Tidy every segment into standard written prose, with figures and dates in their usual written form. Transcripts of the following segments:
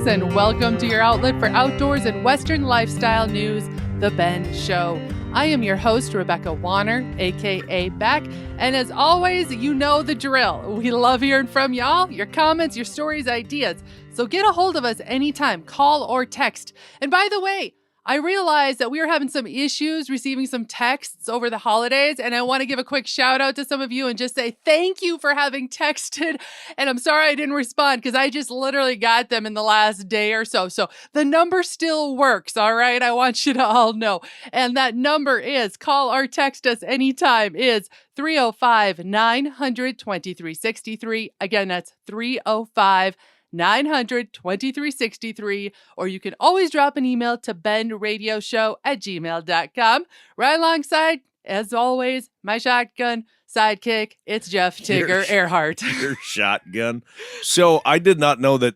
folks, and welcome to your outlet for outdoors and Western lifestyle news, The Ben Show. I am your host, Rebecca Wanner, a.k.a. Beck, and as always, you know the drill. We love hearing from y'all, your comments, your stories, ideas. So get a hold of us anytime, call or text. And by the way, I realized that we were having some issues receiving some texts over the holidays, and I want to give a quick shout out to some of you and just say thank you for having texted. And I'm sorry I didn't respond because I just literally got them in the last day or so. So the number still works, all right? I want you to all know. And that number is, call or text us anytime, is 305-900-2363. Again, that's 305-900-2363, or you can always drop an email to benradioshow@gmail.com. Right alongside, as always, my shotgun sidekick, it's Jeff Tigger Erhardt. Your shotgun. So I did not know that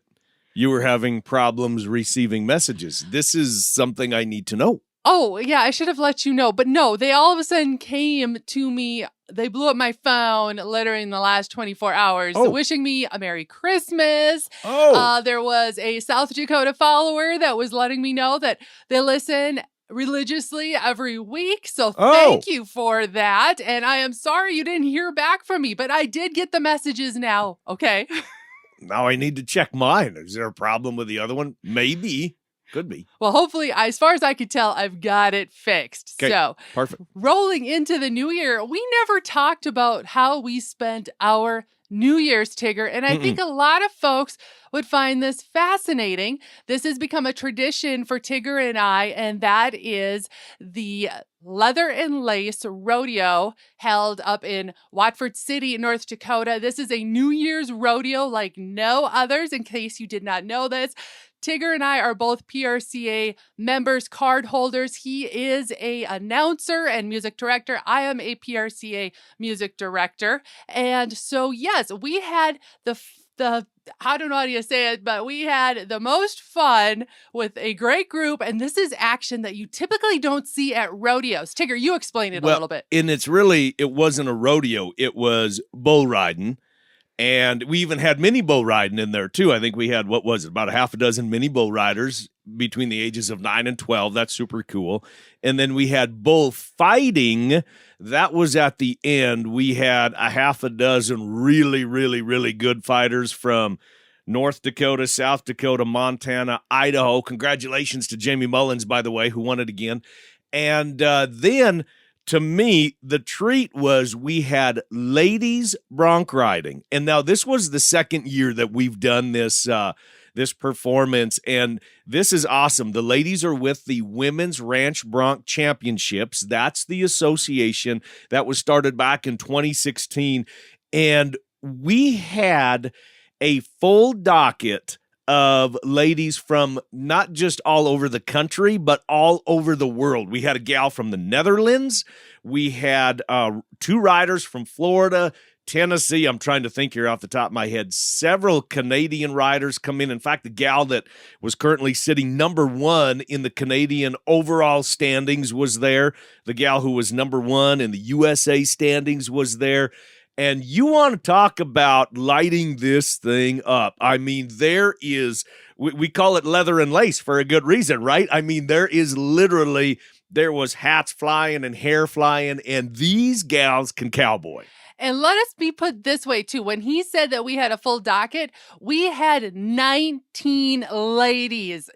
you were having problems receiving messages. This is something I need to know. Oh, yeah, I should have let you know. But no, they all of a sudden came to me. They blew up my phone literally in the last 24 hours, wishing me a Merry Christmas. There was a South Dakota follower that was letting me know that they listen religiously every week. So thank you for that. And I am sorry you didn't hear back from me, but I did get the messages now. Okay. Now I need to check mine. Is there a problem with the other one? Maybe. Could be. Well, hopefully, as far as I could tell, I've got it fixed. Okay, so, perfect. Rolling into the new year, we never talked about how we spent our New Year's, Tigger, and I think a lot of folks would find this fascinating. This has become a tradition for Tigger and I, and that is the Leather and Lace Rodeo held up in Watford City, North Dakota. This is a New Year's rodeo like no others, in case you did not know this. Tigger and I are both PRCA members, card holders. He is an announcer and music director. I am a PRCA music director. And so, yes, we had the I don't know how to say it, but we had the most fun with a great group. And this is action that you typically don't see at rodeos. Tigger, you explain it a little bit. And it wasn't a rodeo. It was bull riding. And we even had mini bull riding in there, too. I think we had, about a half a dozen mini bull riders between the ages of 9 and 12. That's super cool. And then we had bull fighting. That was at the end. We had a half a dozen really, really, really good fighters from North Dakota, South Dakota, Montana, Idaho. Congratulations to Jamie Mullins, by the way, who won it again. And then, to me, the treat was we had ladies bronc riding. And now this was the second year that we've done this performance, and this is awesome. The ladies are with the Women's Ranch Bronc Championships. That's the association that was started back in 2016. And we had a full docket of ladies from not just all over the country, but all over the world. We had a gal from the Netherlands. We had 2 riders from Florida, Tennessee. I'm trying to think here off the top of my head. Several Canadian riders come in. In fact, the gal that was currently sitting number 1 in the Canadian overall standings was there. The gal who was number 1 in the USA standings was there. And you want to talk about lighting this thing up. I mean, there we call it leather and lace for a good reason, right? I mean, there was hats flying and hair flying, and these gals can cowboy. And let us be put this way, too. When he said that we had a full docket, we had 19 ladies.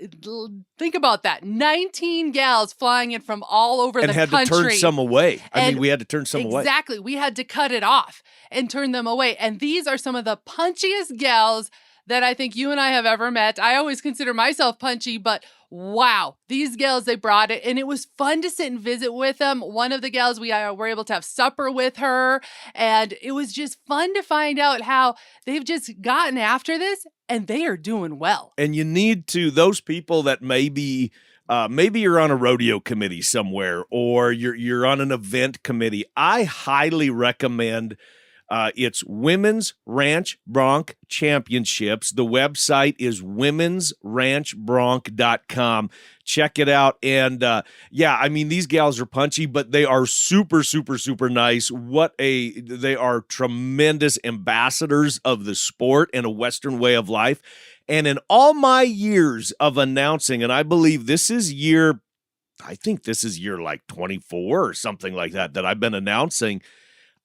Think about that. 19 gals flying in from all over the country. And had to turn some away. We had to turn some away. Exactly. We had to cut it off and turn them away. And these are some of the punchiest gals that I think you and I have ever met. I always consider myself punchy, but wow, these gals, they brought it. And it was fun to sit and visit with them. One of the gals, we were able to have supper with her. And it was just fun to find out how they've just gotten after this and they are doing well. And you need to, those people that maybe you're on a rodeo committee somewhere or you're on an event committee, I highly recommend It's Women's Ranch Bronc Championships. The website is womensranchbronc.com. Check it out. And yeah, I mean, these gals are punchy, but they are super, super, super nice. They are tremendous ambassadors of the sport and a Western way of life. And in all my years of announcing, and I believe this is year like 24 or something like that I've been announcing,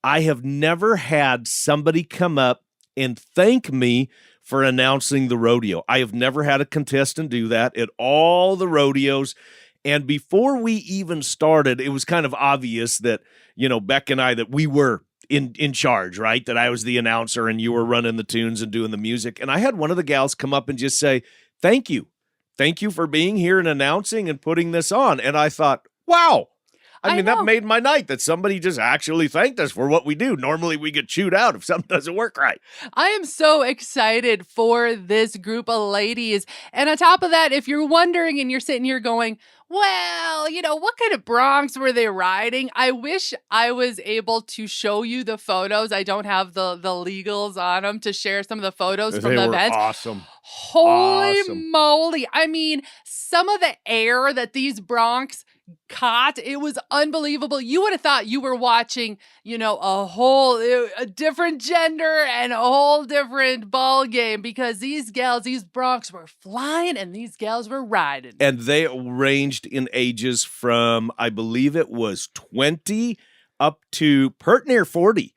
I have never had somebody come up and thank me for announcing the rodeo. I have never had a contestant do that at all the rodeos. And before we even started, it was kind of obvious that, Beck and I, that we were in charge, right? That I was the announcer and you were running the tunes and doing the music. And I had one of the gals come up and just say, thank you. Thank you for being here and announcing and putting this on. And I thought, wow. I mean, that made my night that somebody just actually thanked us for what we do. Normally we get chewed out if something doesn't work right. I am so excited for this group of ladies. And on top of that, if you're wondering and you're sitting here going, well, what kind of Broncs were they riding? I wish I was able to show you the photos. I don't have the legals on them to share some of the photos from the event. Awesome. Holy moly. I mean, some of the air that these Broncs caught, it was unbelievable. You would have thought you were watching, a different gender and a whole different ball game, because these Broncs were flying and these gals were riding. And they ranged in ages from, I believe it was 20 up to pert near 40.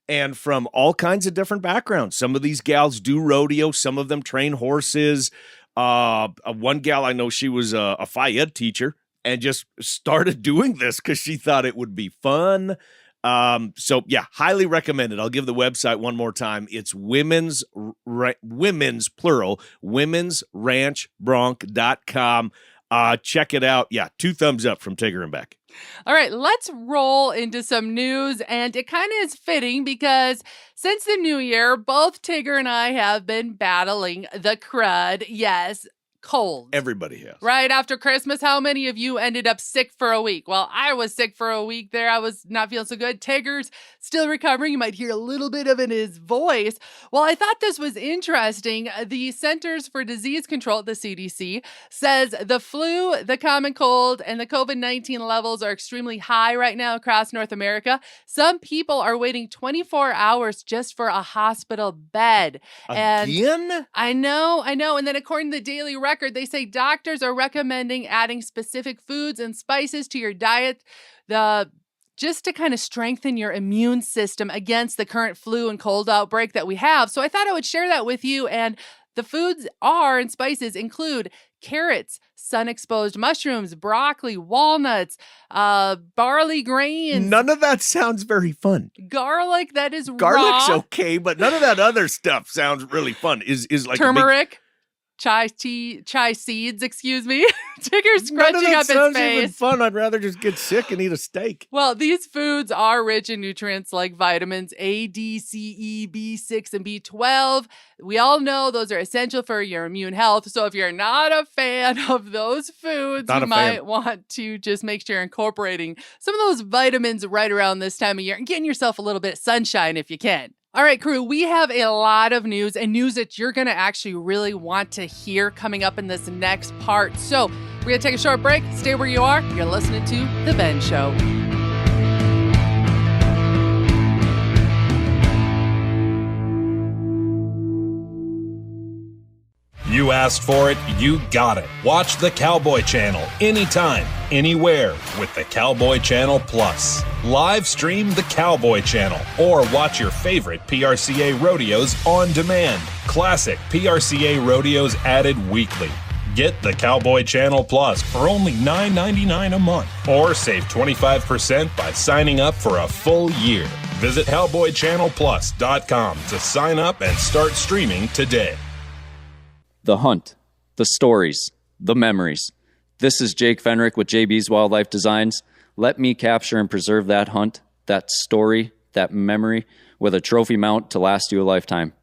And from all kinds of different backgrounds. Some of these gals do rodeo. Some of them train horses. One gal, I know she was a Phi Ed teacher and just started doing this because she thought it would be fun. So yeah, highly recommended. I'll give the website one more time. It's women's plural, womensranchbronc.com. Check it out. Yeah, 2 thumbs up from Tigger and Beck. All right, let's roll into some news, and it kind of is fitting because since the new year, both Tigger and I have been battling the crud. Yes, cold. Everybody has. Right after Christmas, how many of you ended up sick for a week? Well, I was sick for a week there. I was not feeling so good. Tigger's still recovering. You might hear a little bit of it in his voice. Well, I thought this was interesting. The Centers for Disease Control, the CDC, says the flu, the common cold, and the COVID-19 levels are extremely high right now across North America. Some people are waiting 24 hours just for a hospital bed. Again? I know. And then according to the Daily Record, they say doctors are recommending adding specific foods and spices to your diet, just to kind of strengthen your immune system against the current flu and cold outbreak that we have. So I thought I would share that with you. And the foods and spices include carrots, sun-exposed mushrooms, broccoli, walnuts, barley grains. None of that sounds very fun. Garlic, that is Garlic's raw. okay, but none of that other stuff sounds really fun. Is like turmeric. Chai seeds, excuse me. Tigger's scrunching up his face. None of that sounds even fun. I'd rather just get sick and eat a steak. Well, these foods are rich in nutrients like vitamins A, D, C, E, B6, and B12. We all know those are essential for your immune health. So if you're not a fan of those foods, you might want to just make sure you're incorporating some of those vitamins right around this time of year and getting yourself a little bit of sunshine if you can. All right, crew, we have a lot of news and news that you're going to actually really want to hear coming up in this next part. So we're going to take a short break. Stay where you are. You're listening to The Ben Show. You asked for it, you got it. Watch the Cowboy Channel anytime, anywhere with the Cowboy Channel Plus. Live stream the Cowboy Channel or watch your favorite PRCA rodeos on demand. Classic PRCA rodeos added weekly. Get the Cowboy Channel Plus for only $9.99 a month or save 25% by signing up for a full year. Visit cowboychannelplus.com to sign up and start streaming today. The hunt, the stories, the memories. This is Jake Fenrick with JB's Wildlife Designs. Let me capture and preserve that hunt, that story, that memory with a trophy mount to last you a lifetime.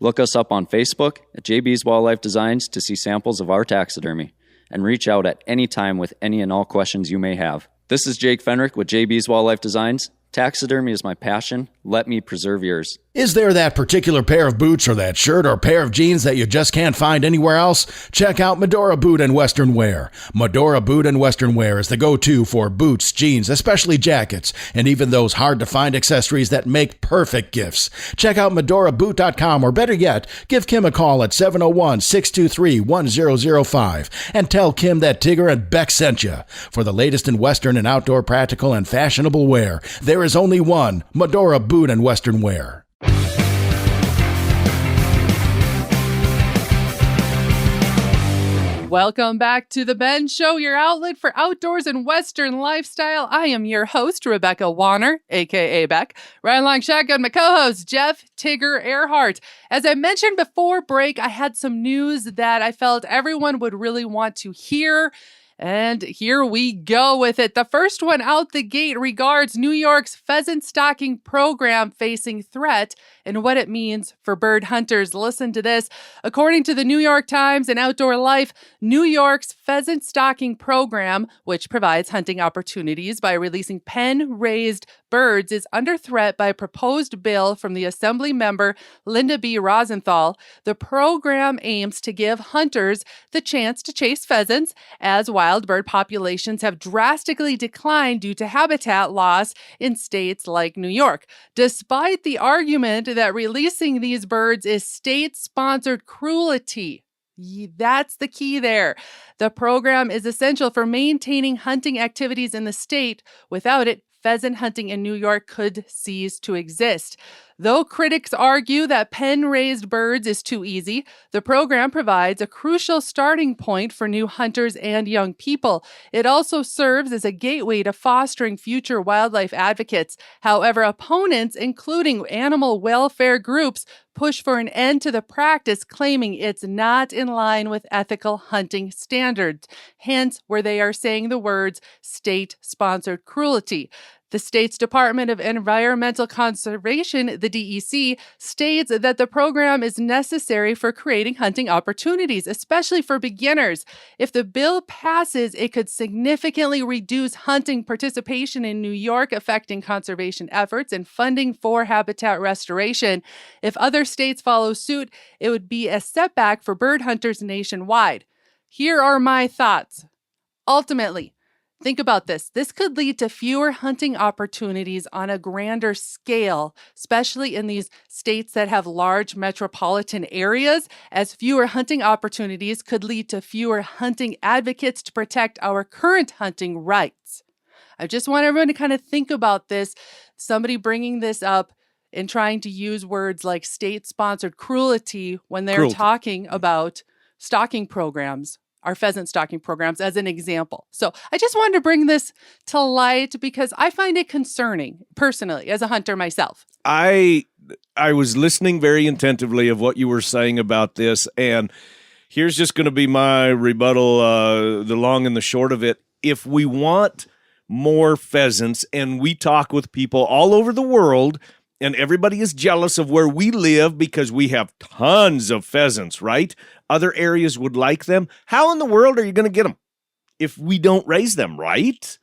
Look us up on Facebook at JB's Wildlife Designs to see samples of our taxidermy and reach out at any time with any and all questions you may have. This is Jake Fenrick with JB's Wildlife Designs. Taxidermy is my passion. Let me preserve yours. Is there that particular pair of boots or that shirt or pair of jeans that you just can't find anywhere else? Check out Medora Boot and Western Wear. Medora Boot and Western Wear is the go-to for boots, jeans, especially jackets, and even those hard-to-find accessories that make perfect gifts. Check out MedoraBoot.com, or better yet, give Kim a call at 701-623-1005 and tell Kim that Tigger and Beck sent you. For the latest in Western and outdoor practical and fashionable wear, there is only one, Medora Boot and Western Wear. Welcome back to The Ben Show, your outlet for outdoors and Western lifestyle. I am your host, Rebecca Wanner, a.k.a. Beck. Right along shotgun, my co-host, Jeff Tigger Erhardt. As I mentioned before break, I had some news that I felt everyone would really want to hear. And here we go with it. The first one out the gate regards New York's pheasant stalking program facing threat and what it means for bird hunters. Listen to this. According to the New York Times and Outdoor Life, New York's pheasant stalking program, which provides hunting opportunities by releasing pen-raised birds, is under threat by a proposed bill from the Assembly member Linda B. Rosenthal. The program aims to give hunters the chance to chase pheasants as wild bird populations have drastically declined due to habitat loss in states like New York. Despite the argument that releasing these birds is state-sponsored cruelty, that's the key there. The program is essential for maintaining hunting activities in the state. Without it, pheasant hunting in New York could cease to exist. Though critics argue that pen-raised birds is too easy, the program provides a crucial starting point for new hunters and young people. It also serves as a gateway to fostering future wildlife advocates. However, opponents, including animal welfare groups, push for an end to the practice, claiming it's not in line with ethical hunting standards, hence where they are saying the words state-sponsored cruelty. The state's Department of Environmental Conservation, the DEC, states that the program is necessary for creating hunting opportunities, especially for beginners. If the bill passes, it could significantly reduce hunting participation in New York, affecting conservation efforts and funding for habitat restoration. If other states follow suit, it would be a setback for bird hunters nationwide. Here are my thoughts. Ultimately, think about this. This could lead to fewer hunting opportunities on a grander scale, especially in these states that have large metropolitan areas, as fewer hunting opportunities could lead to fewer hunting advocates to protect our current hunting rights. I just want everyone to kind of think about this. Somebody bringing this up and trying to use words like state-sponsored cruelty when they're talking about stalking programs, our pheasant stalking programs, as an example. So I just wanted to bring this to light because I find it concerning, personally, as a hunter myself. I was listening very attentively of what you were saying about this, and here's just going to be my rebuttal, the long and the short of it. If we want more pheasants, and we talk with people all over the world, and everybody is jealous of where we live because we have tons of pheasants, right? Other areas would like them. How in the world are you going to get them if we don't raise them, right?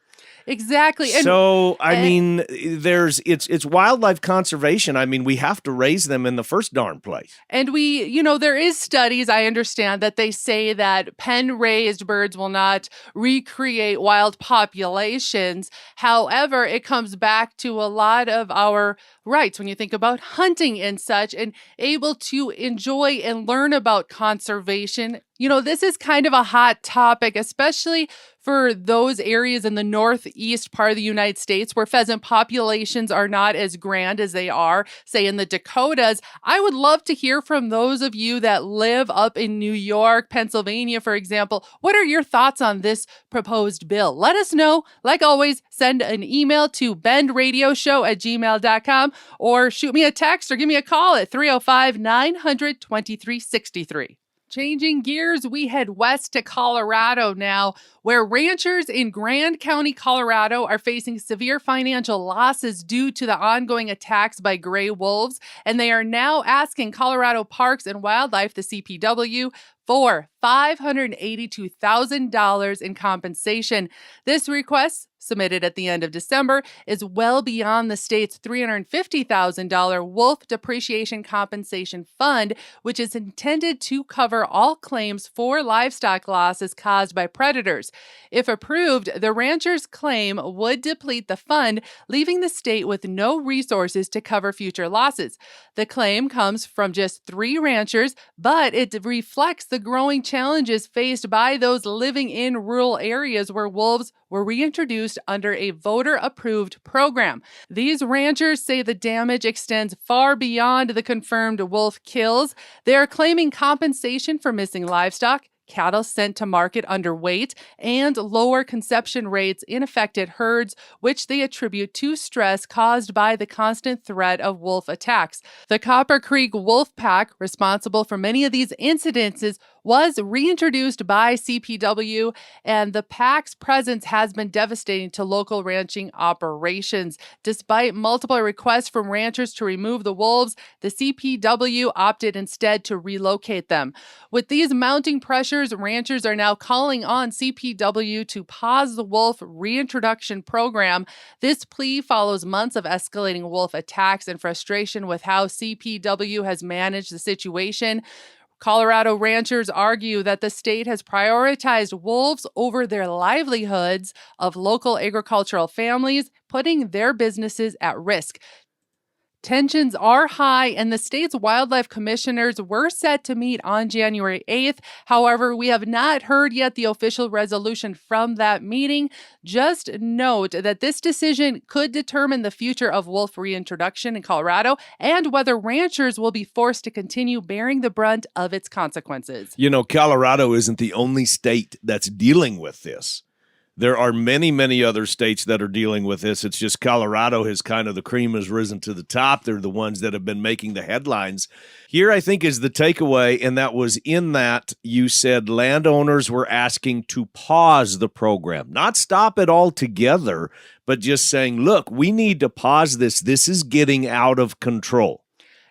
Exactly. So, it's wildlife conservation. I mean, we have to raise them in the first darn place. And there is studies, I understand, that they say that pen-raised birds will not recreate wild populations. However, it comes back to a lot of our rights when you think about hunting and such, and able to enjoy and learn about conservation. This is kind of a hot topic, especially for those areas in the northeast part of the United States where pheasant populations are not as grand as they are, say, in the Dakotas. I would love to hear from those of you that live up in New York, Pennsylvania, for example. What are your thoughts on this proposed bill? Let us know. Like always, send an email to bendradioshow@gmail.com or shoot me a text or give me a call at 305-900-2363. Changing gears, we head west to Colorado now, where ranchers in Grand County, Colorado are facing severe financial losses due to the ongoing attacks by gray wolves, and they are now asking Colorado Parks and Wildlife, the CPW, for $582,000 in compensation. This request submitted at the end of December, is well beyond the state's $350,000 Wolf Depreciation Compensation Fund, which is intended to cover all claims for livestock losses caused by predators. If approved, the ranchers' claim would deplete the fund, leaving the state with no resources to cover future losses. The claim comes from just 3 ranchers, but it reflects the growing challenges faced by those living in rural areas where wolves were reintroduced under a voter-approved program. These ranchers say the damage extends far beyond the confirmed wolf kills. They are claiming compensation for missing livestock, cattle sent to market underweight, and lower conception rates in affected herds, which they attribute to stress caused by the constant threat of wolf attacks. The Copper Creek Wolf Pack, responsible for many of these incidences, was reintroduced by CPW, and the pack's presence has been devastating to local ranching operations. Despite multiple requests from ranchers to remove the wolves, the CPW opted instead to relocate them. With these mounting pressures, ranchers are now calling on CPW to pause the wolf reintroduction program. This plea follows months of escalating wolf attacks and frustration with how CPW has managed the situation. Colorado ranchers argue that the state has prioritized wolves over their livelihoods of local agricultural families, putting their businesses at risk. Tensions are high, and the state's wildlife commissioners were set to meet on January 8th. However, we have not heard yet the official resolution from that meeting. Just note that this decision could determine the future of wolf reintroduction in Colorado and whether ranchers will be forced to continue bearing the brunt of its consequences. You know, Colorado isn't the only state that's dealing with this. There are many, many other states that are dealing with this. It's just Colorado has kind of, the cream has risen to the top. They're the ones that have been making the headlines. Here, I think, is the takeaway, and that was in that you said landowners were asking to pause the program, not stop it altogether, but just saying, look, we need to pause this. This is getting out of control.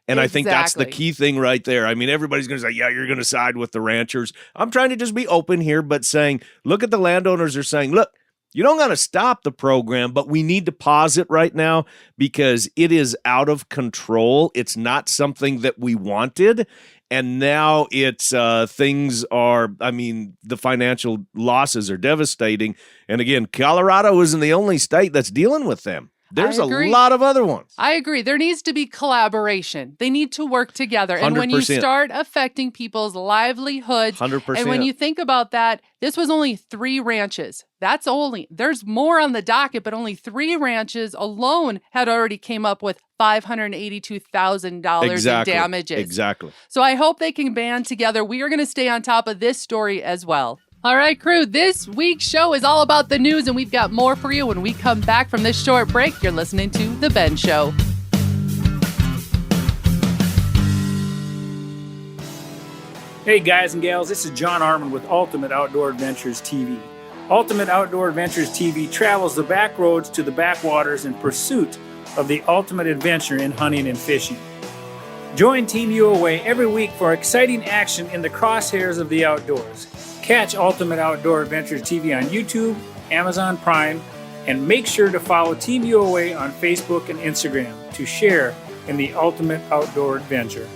And I think that's the key thing right there. I mean, everybody's going to say, yeah, you're going to side with the ranchers. I'm trying to just be open here, but saying, look at the landowners are saying, look, you don't got to stop the program, but we need to pause it right now because it is out of control. It's not something that we wanted. And now it's things are, I mean, the financial losses are devastating. And again, Colorado isn't the only state that's dealing with them. There's a lot of other ones. I agree. There needs to be collaboration. They need to work together. 100%. And when you start affecting people's livelihoods, 100%. And when you think about that, this was only 3 ranches. There's more on the docket, but only 3 ranches alone had already came up with $582,000 in damages. Exactly. So I hope they can band together. We are going to stay on top of this story as well. All right, crew, this week's show is all about the news, and we've got more for you when we come back from this short break. You're listening to The Ben Show. Hey guys and gals, this is John Arman with Ultimate Outdoor Adventures TV. Ultimate Outdoor Adventures TV travels the back roads to the backwaters in pursuit of the ultimate adventure in hunting and fishing. Join Team UOA every week for exciting action in the crosshairs of the outdoors. Catch Ultimate Outdoor Adventures TV on YouTube, Amazon Prime, and make sure to follow Team UOA on Facebook and Instagram to share in the ultimate outdoor adventure.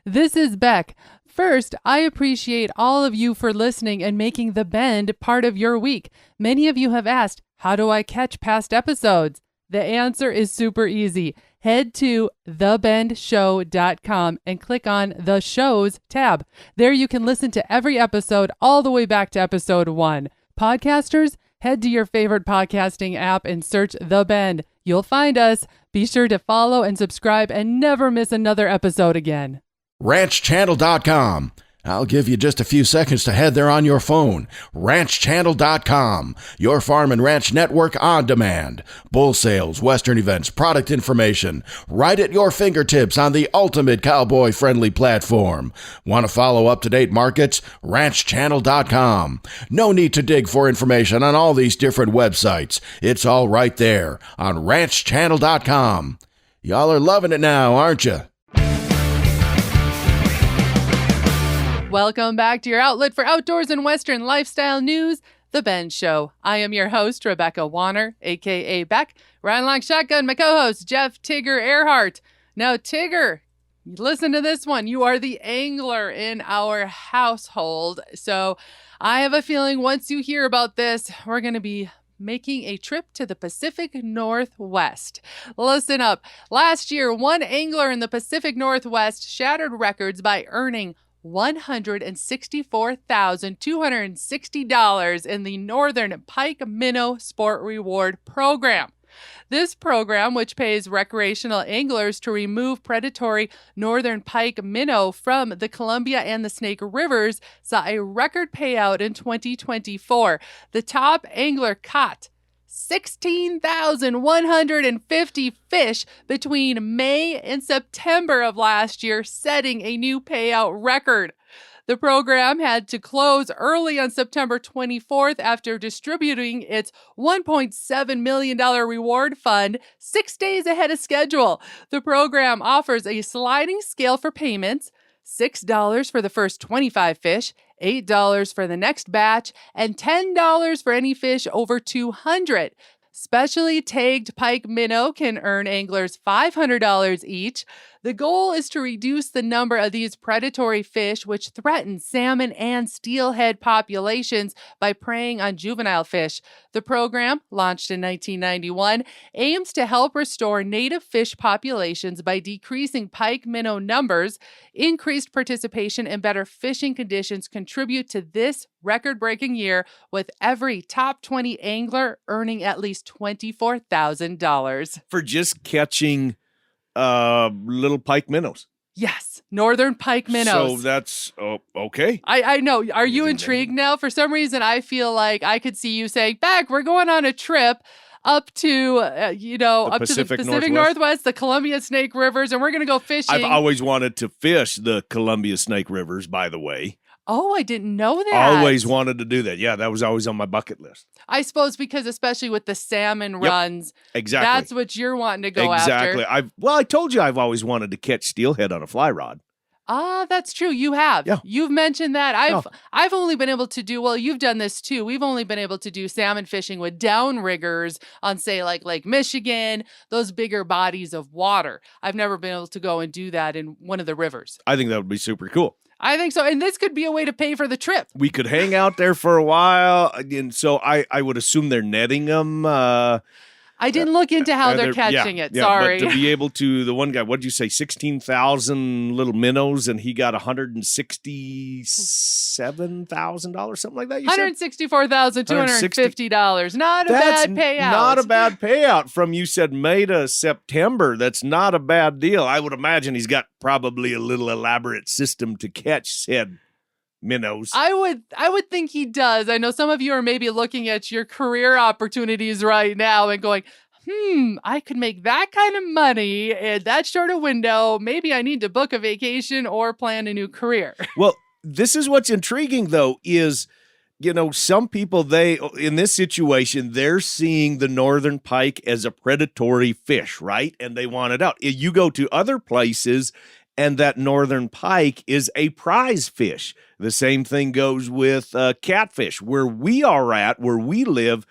This is Beck. First, I appreciate all of you for listening and making The Bend part of your week. Many of you have asked, how do I catch past episodes? The answer is super easy. Head to thebendshow.com and click on the Shows tab. There you can listen to every episode all the way back to episode 1. Podcasters, head to your favorite podcasting app and search The Bend. You'll find us. Be sure to follow and subscribe and never miss another episode again. ranchchannel.com. I'll give you just a few seconds to head there on your phone. ranchchannel.com, your farm and ranch network on demand. Bull sales, western events, product information, right at your fingertips on the ultimate cowboy-friendly platform. Want to follow up-to-date markets? ranchchannel.com. No need to dig for information on all these different websites. It's all right there on ranchchannel.com. Y'all are loving it now, aren't you? Welcome back to your outlet for outdoors and Western lifestyle news. The Ben Show. I am your host, Rebecca Wanner, a.k.a. Beck. Riding along shotgun, my co-host, Jeff Tigger Erhardt. Now, Tigger, listen to this one. You are the angler in our household. So I have a feeling once you hear about this, we're going to be making a trip to the Pacific Northwest. Listen up. Last year, one angler in the Pacific Northwest shattered records by earning $164,260 in the Northern Pike Minnow Sport Reward Program. This program, which pays recreational anglers to remove predatory northern pike minnow from the Columbia and the Snake Rivers, saw a record payout in 2024. The top angler caught 16,150 fish between May and September of last year, setting a new payout record. The program had to close early on September 24th after distributing its $1.7 million reward fund 6 days ahead of schedule. The program offers a sliding scale for payments, $6 for the first 25 fish, $8 for the next batch, and $10 for any fish over 200. Specially tagged pike minnow can earn anglers $500 each. The goal is to reduce the number of these predatory fish which threaten salmon and steelhead populations by preying on juvenile fish. The program, launched in 1991, aims to help restore native fish populations by decreasing pike minnow numbers. Increased participation and better fishing conditions contribute to this record-breaking year, with every top 20 angler earning at least $24,000. For just catching little pike minnows. Yes, northern pike minnows. So that's okay. I know. Are you intrigued now? For some reason, I feel like I could see you saying, "Beck, we're going on a trip up to, up to the Pacific Northwest, the Columbia Snake Rivers, and we're going to go fishing." I've always wanted to fish the Columbia Snake Rivers, by the way. Oh, I didn't know that. Always wanted to do that. Yeah, that was always on my bucket list. I suppose because especially with the salmon runs, exactly. That's what you're wanting to go after. Exactly. I told you I've always wanted to catch steelhead on a fly rod. Ah, that's true. You have. Yeah. You've mentioned that. I've only been able to do, well, you've done this too. We've only been able to do salmon fishing with downriggers on, say, like Lake Michigan, those bigger bodies of water. I've never been able to go and do that in one of the rivers. I think that would be super cool. I think so. And this could be a way to pay for the trip. We could hang out there for a while. And so I would assume they're netting them. I didn't look into how they're catching it. Sorry. But to be able to, the one guy, what did you say, 16,000 little minnows, and he got $167,000, something like that, you said? $164,250. Not a bad payout. Not a bad payout from, you said, May to September. That's not a bad deal. I would imagine he's got probably a little elaborate system to catch said minnows. I would think he does. I know some of you are maybe looking at your career opportunities right now and going, I could make that kind of money in that short a window. Maybe I need to book a vacation or plan a new career. Well, this is what's intriguing, though, is, some people, in this situation, they're seeing the northern pike as a predatory fish, right? And they want it out. You go to other places, and that northern pike is a prize fish. The same thing goes with catfish. Where we are at, where we live,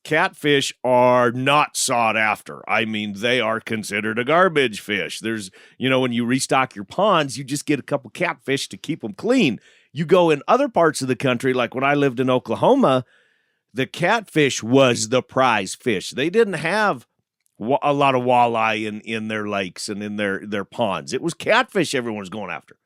catfish are not sought after. I mean, they are considered a garbage fish. There's, when you restock your ponds, you just get a couple catfish to keep them clean. You go in other parts of the country, like when I lived in Oklahoma, the catfish was the prize fish. They didn't have a lot of walleye in their lakes and in their ponds. It was catfish everyone was going after.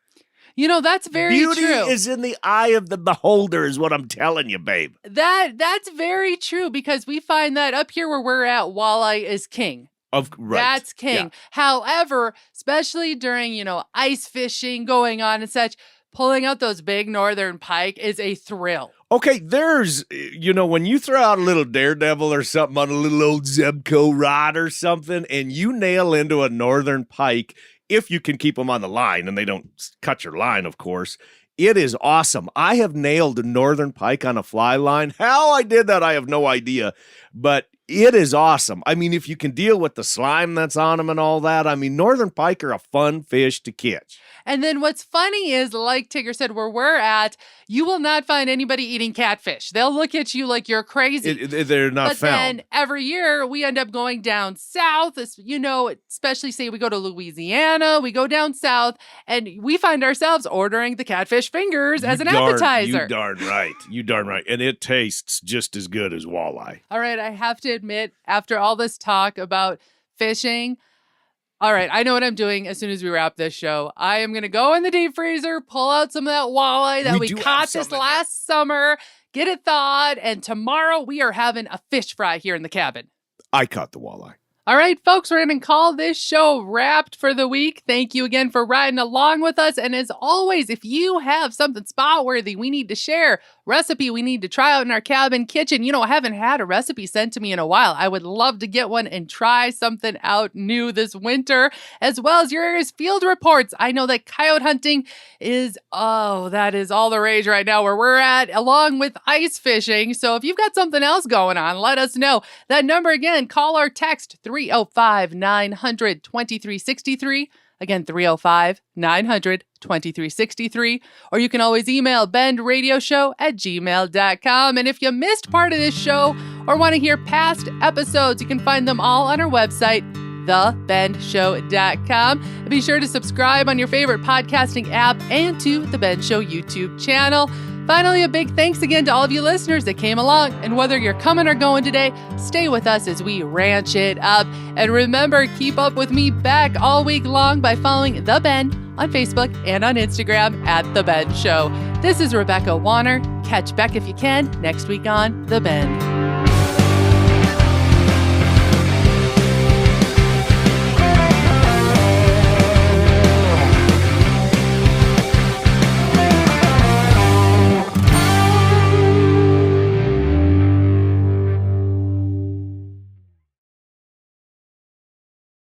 That's very true. Beauty is in the eye of the beholder is what I'm telling you, babe. That's very true, because we find that up here where we're at, walleye is king. Right. That's king. Yeah. However, especially during, ice fishing going on and such, pulling out those big northern pike is a thrill. Okay, there's, when you throw out a little daredevil or something on a little old Zebco rod or something, and you nail into a northern pike, if you can keep them on the line and they don't cut your line, of course, it is awesome. I have nailed a northern pike on a fly line. How I did that, I have no idea. But It is awesome. I mean, if you can deal with the slime that's on them and all that, I mean, northern pike are a fun fish to catch. And then what's funny is, like Tigger said, where we're at, you will not find anybody eating catfish. They'll look at you like you're crazy. They're not but found. Then every year we end up going down south, especially say we go to Louisiana, we go down south, and we find ourselves ordering the catfish fingers as an appetizer. You darn right. You darn right. And it tastes just as good as walleye. All right, I have to admit, after all this talk about fishing, all right, I know what I'm doing as soon as we wrap this show. I am going to go in the deep freezer, pull out some of that walleye that we caught this last summer, get it thawed, and tomorrow we are having a fish fry here in the cabin. I caught the walleye. All right, folks, we're going to call this show wrapped for the week. Thank you again for riding along with us. And as always, if you have something spot-worthy we need to share, recipe we need to try out in our cabin kitchen, I haven't had a recipe sent to me in a while. I would love to get one and try something out new this winter, as well as your area's field reports. I know that coyote hunting that is all the rage right now where we're at, along with ice fishing. So if you've got something else going on, let us know. That number again, call or text 305-900-2363. Again, 305-900-2363. Or you can always email bendradioshow@gmail.com. And if you missed part of this show or want to hear past episodes, you can find them all on our website, thebendshow.com. Be sure to subscribe on your favorite podcasting app and to The Ben Show YouTube channel. Finally, a big thanks again to all of you listeners that came along. And whether you're coming or going today, stay with us as we ranch it up. And remember, keep up with me back all week long by following The Ben on Facebook and on Instagram @The Ben Show. This is Rebecca Wanner. Catch Beck if you can next week on The Ben.